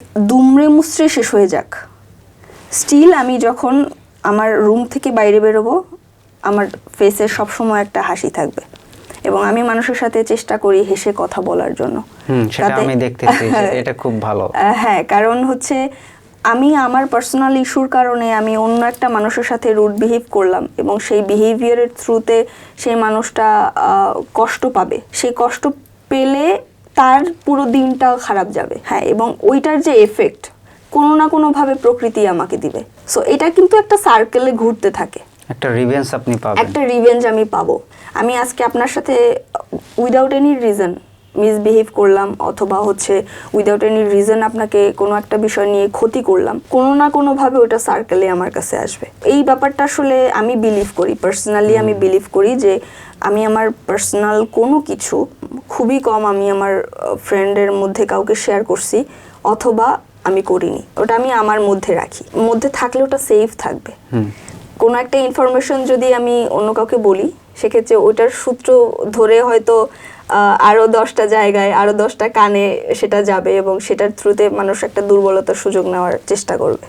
দুমড়ে মুচড়ে শেষ হয়ে যাক, স্টিল আমি যখন আমার রুম থেকে বাইরে বেরোবো আমার ফেসে সবসময় একটা হাসি থাকবে এবং আমি মানুষের সাথে চেষ্টা করি হেসে কথা বলার জন্য। সেটা আমি দেখতেছি, এটা খুব ভালো। হ্যাঁ, কারণ হচ্ছে আমি আমার পার্সোনাল ইস্যুর কারণে আমি অন্য একটা মানুষের সাথে রুড বিহেভ করলাম এবং সেই বিহেভিয়ারের থ্রুতে সেই মানুষটা কষ্ট পাবে, সেই কষ্ট পেলে তার পুরো দিনটা খারাপ যাবে। হ্যাঁ, এবং ওইটার যে এফেক্ট কোনো না কোনোভাবে প্রকৃতি আমাকে দিবে। সো এটা কিন্তু একটা সার্কেলে ঘুরতে থাকে, একটা রিভেঞ্জ আপনি পাবেন, একটা রিভেঞ্জ আমি পাবো। আমি আজকে আপনার সাথে উইদাউট এনি রিজন মিসবিহেভ করলাম অথবা হচ্ছে উইদাউট এনি রিজন আপনাকে কোনো একটা বিষয় নিয়ে ক্ষতি করলাম, কোনো না কোনোভাবে ওটা সার্কেলে আমার কাছে আসবে। এই ব্যাপারটা আসলে আমি বিলিভ করি, পার্সোনালি আমি বিলিভ করি যে আমি আমার পার্সোনাল কোনো কিছু খুবই কম আমি আমার ফ্রেন্ডের মধ্যে কাউকে শেয়ার করছি অথবা আমি করিনি। ওটা আমি আমার মধ্যে রাখি, মধ্যে থাকলে ওটা সেফ থাকবে। কোনো একটা ইনফরমেশন যদি আমি অন্য কাউকে বলি সেক্ষেত্রে ওটার সূত্র ধরে হয়তো আরও 10টা জায়গায় আরও 10টা কানে সেটা যাবে এবং সেটার থ্রুতে মানুষ একটা দুর্বলতার সুযোগ নেওয়ার চেষ্টা করবে।